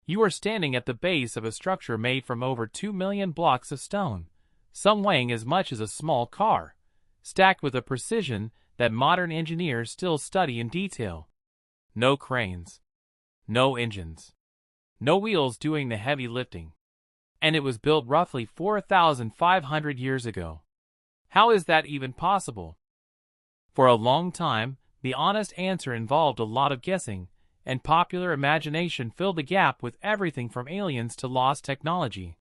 You are standing at the base of a structure made from over 2 million blocks of stone, some weighing as much as a small car, stacked with a precision that modern engineers still study in detail. No cranes, no engines, no wheels doing the heavy lifting. And it was built roughly 4,500 years ago. How is that even possible? For a long time, the honest answer involved a lot of guessing, and popular imagination filled the gap with everything from aliens to lost technology.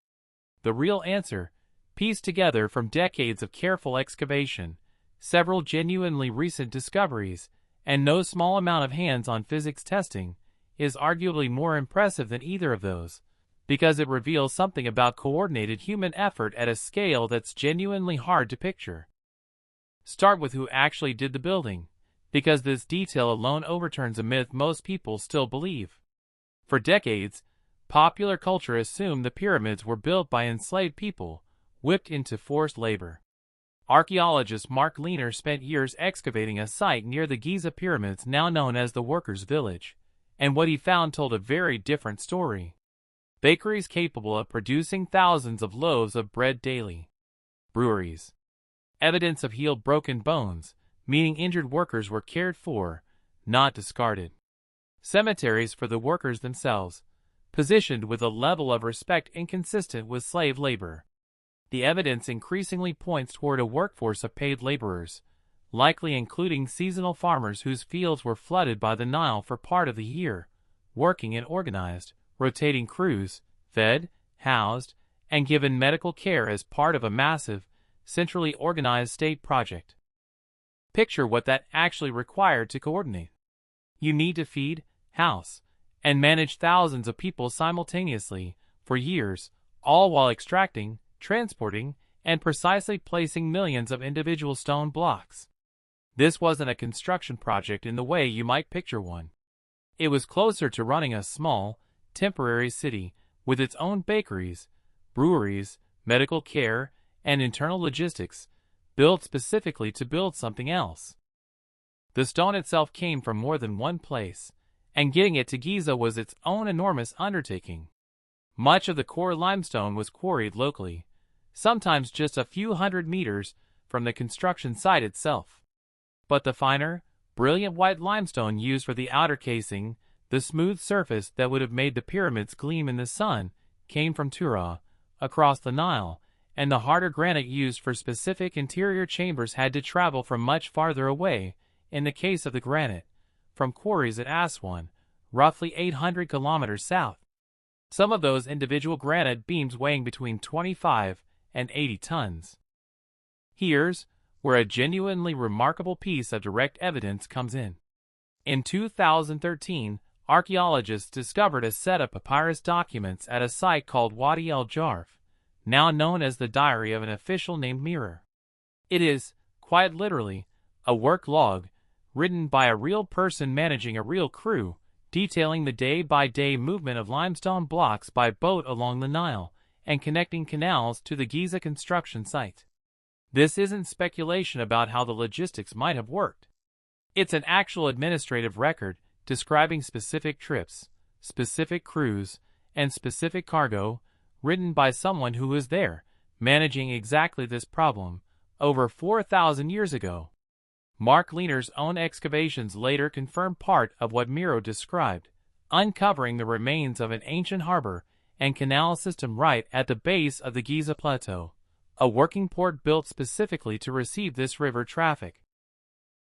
The real answer, pieced together from decades of careful excavation, several genuinely recent discoveries, and no small amount of hands-on physics testing, is arguably more impressive than either of those, because it reveals something about coordinated human effort at a scale that's genuinely hard to picture. Start with who actually did the building, because this detail alone overturns a myth most people still believe. For decades, popular culture assumed the pyramids were built by enslaved people, whipped into forced labor. Archaeologist Mark Leiner spent years excavating a site near the Giza pyramids now known as the Workers' Village, and what he found told a very different story. Bakeries capable of producing thousands of loaves of bread daily. Breweries. Evidence of healed broken bones, meaning injured workers were cared for, not discarded. Cemeteries for the workers themselves, positioned with a level of respect inconsistent with slave labor. The evidence increasingly points toward a workforce of paid laborers, likely including seasonal farmers whose fields were flooded by the Nile for part of the year, working in organized, rotating crews, fed, housed, and given medical care as part of a massive, centrally organized state project. Picture what that actually required to coordinate. You need to feed, house, and manage thousands of people simultaneously, for years, all while extracting, transporting, and precisely placing millions of individual stone blocks. This wasn't a construction project in the way you might picture one. It was closer to running a small, temporary city with its own bakeries, breweries, medical care, and internal logistics, built specifically to build something else. The stone itself came from more than one place, and getting it to Giza was its own enormous undertaking. Much of the core limestone was quarried locally, sometimes just a few hundred meters from the construction site itself. But the finer, brilliant white limestone used for the outer casing, the smooth surface that would have made the pyramids gleam in the sun, came from Tura, across the Nile, and the harder granite used for specific interior chambers had to travel from much farther away, in the case of the granite, from quarries at Aswan, roughly 800 kilometers south. Some of those individual granite beams weighing between 25 and 80 tons. Here's where a genuinely remarkable piece of direct evidence comes in. In 2013, archaeologists discovered a set of papyrus documents at a site called Wadi el-Jarf, now known as the diary of an official named Mirror. It is, quite literally, a work log, written by a real person managing a real crew, detailing the day-by-day movement of limestone blocks by boat along the Nile, and connecting canals to the Giza construction site. This isn't speculation about how the logistics might have worked. It's an actual administrative record describing specific trips, specific crews, and specific cargo, written by someone who was there, managing exactly this problem, over 4,000 years ago. Mark Leiner's own excavations later confirmed part of what Miro described, uncovering the remains of an ancient harbor and canal system right at the base of the Giza Plateau, a working port built specifically to receive this river traffic.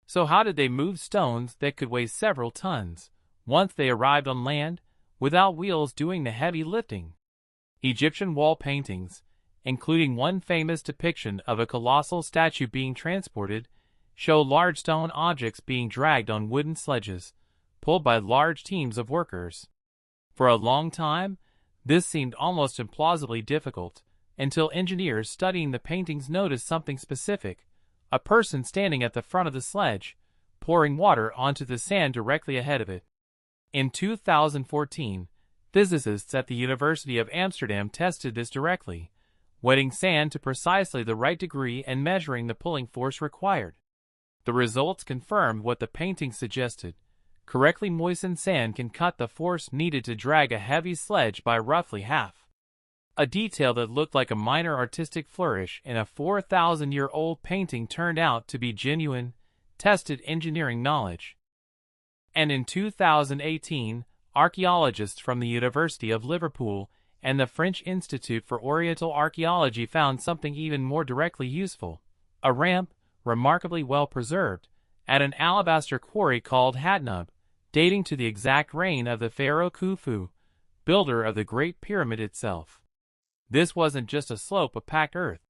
So how did they move stones that could weigh several tons, once they arrived on land, without wheels doing the heavy lifting? Egyptian wall paintings, including one famous depiction of a colossal statue being transported, show large stone objects being dragged on wooden sledges, pulled by large teams of workers. For a long time, this seemed almost implausibly difficult, until engineers studying the paintings noticed something specific: a person standing at the front of the sledge, pouring water onto the sand directly ahead of it. In 2014, physicists at the University of Amsterdam tested this directly, wetting sand to precisely the right degree and measuring the pulling force required. The results confirmed what the painting suggested: Correctly moistened sand can cut the force needed to drag a heavy sledge by roughly half. A detail that looked like a minor artistic flourish in a 4,000-year-old painting turned out to be genuine, tested engineering knowledge. And in 2018, archaeologists from the University of Liverpool and the French Institute for Oriental Archaeology found something even more directly useful: a ramp, remarkably well preserved, at an alabaster quarry called Hatnub, dating to the exact reign of the pharaoh Khufu, builder of the Great Pyramid itself. This wasn't just a slope of packed earth.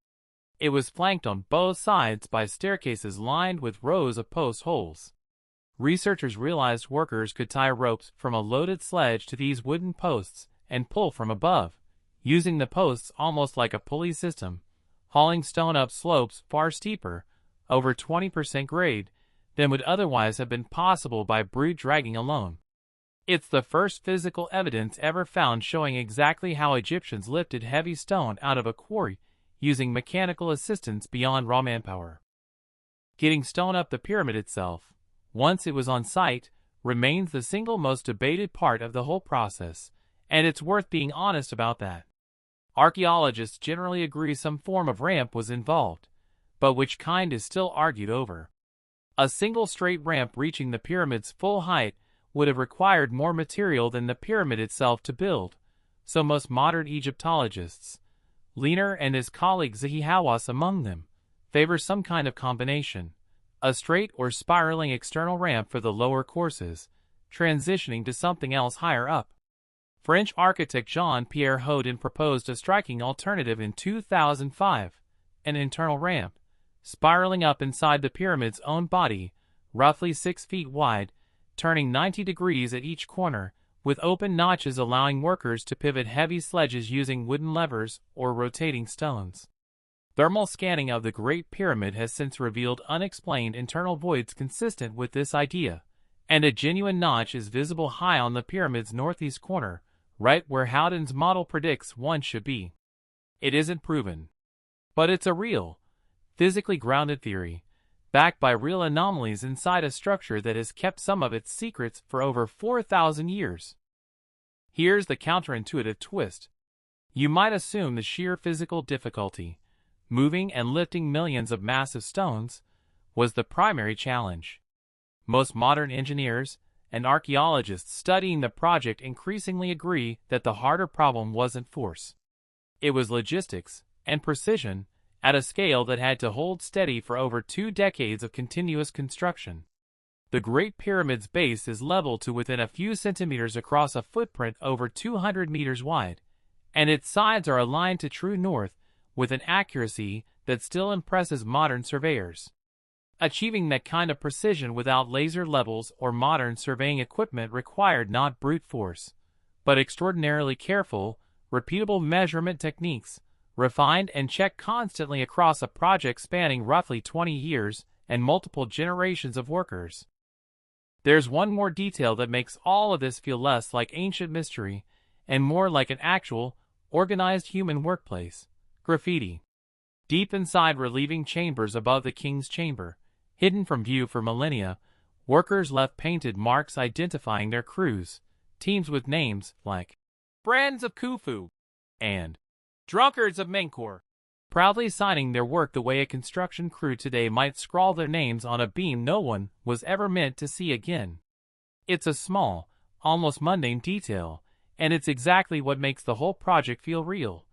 It was flanked on both sides by staircases lined with rows of post holes. Researchers realized workers could tie ropes from a loaded sledge to these wooden posts and pull from above, using the posts almost like a pulley system, hauling stone up slopes far steeper, over 20% grade, than would otherwise have been possible by brute dragging alone. It's the first physical evidence ever found showing exactly how Egyptians lifted heavy stone out of a quarry using mechanical assistance beyond raw manpower. Getting stone up the pyramid itself, once it was on site, remains the single most debated part of the whole process, and it's worth being honest about that. Archaeologists generally agree some form of ramp was involved, but which kind is still argued over. A single straight ramp reaching the pyramid's full height would have required more material than the pyramid itself to build, so most modern Egyptologists, Leaner and his colleague Zahi Hawass among them, favor some kind of combination: a straight or spiraling external ramp for the lower courses, transitioning to something else higher up. French architect Jean-Pierre Houdin proposed a striking alternative in 2005, an internal ramp, spiraling up inside the pyramid's own body, roughly 6 feet wide, turning 90 degrees at each corner, with open notches allowing workers to pivot heavy sledges using wooden levers or rotating stones. Thermal scanning of the Great Pyramid has since revealed unexplained internal voids consistent with this idea, and a genuine notch is visible high on the pyramid's northeast corner, right where Houdin's model predicts one should be. It isn't proven, but it's a real, physically grounded theory, backed by real anomalies inside a structure that has kept some of its secrets for over 4,000 years. Here's the counterintuitive twist. You might assume the sheer physical difficulty, moving and lifting millions of massive stones, was the primary challenge. Most modern engineers and archaeologists studying the project increasingly agree that the harder problem wasn't force. It was logistics and precision at a scale that had to hold steady for over 2 decades of continuous construction. The Great Pyramid's base is level to within a few centimeters across a footprint over 200 meters wide, and its sides are aligned to true north with an accuracy that still impresses modern surveyors. Achieving that kind of precision without laser levels or modern surveying equipment required not brute force, but extraordinarily careful, repeatable measurement techniques, refined and checked constantly across a project spanning roughly 20 years and multiple generations of workers. There's one more detail that makes all of this feel less like ancient mystery and more like an actual, organized human workplace: graffiti. Deep inside relieving chambers above the king's chamber, hidden from view for millennia, workers left painted marks identifying their crews, teams with names like Brands of Khufu and Drunkards of Menkaure, proudly signing their work the way a construction crew today might scrawl their names on a beam no one was ever meant to see again. It's a small, almost mundane detail, and it's exactly what makes the whole project feel real.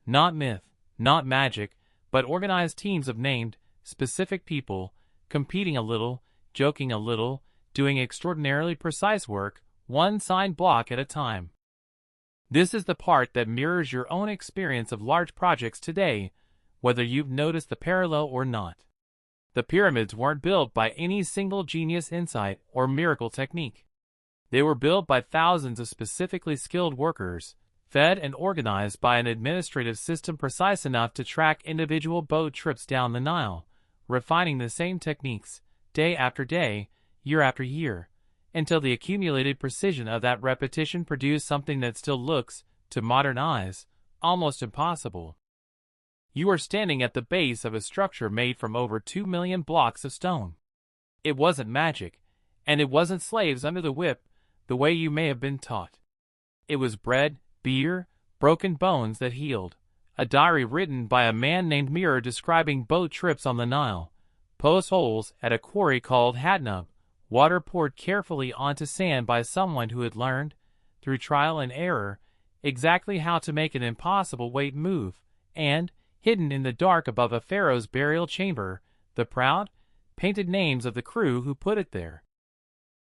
Not myth, not magic, but organized teams of named, specific people, competing a little, joking a little, doing extraordinarily precise work, one signed block at a time. This is the part that mirrors your own experience of large projects today, whether you've noticed the parallel or not. The pyramids weren't built by any single genius insight or miracle technique. They were built by thousands of specifically skilled workers, fed and organized by an administrative system precise enough to track individual boat trips down the Nile, refining the same techniques, day after day, year after year, until the accumulated precision of that repetition produced something that still looks, to modern eyes, almost impossible. You are standing at the base of a structure made from over 2 million blocks of stone. It wasn't magic, And it wasn't slaves under the whip, the way you may have been taught. It was bread, beer, broken bones that healed. A diary written by a man named Mirror describing boat trips on the Nile, postholes at a quarry called Hatnub, water poured carefully onto sand by someone who had learned, through trial and error, exactly how to make an impossible weight move, and, hidden in the dark above a pharaoh's burial chamber, the proud, painted names of the crew who put it there.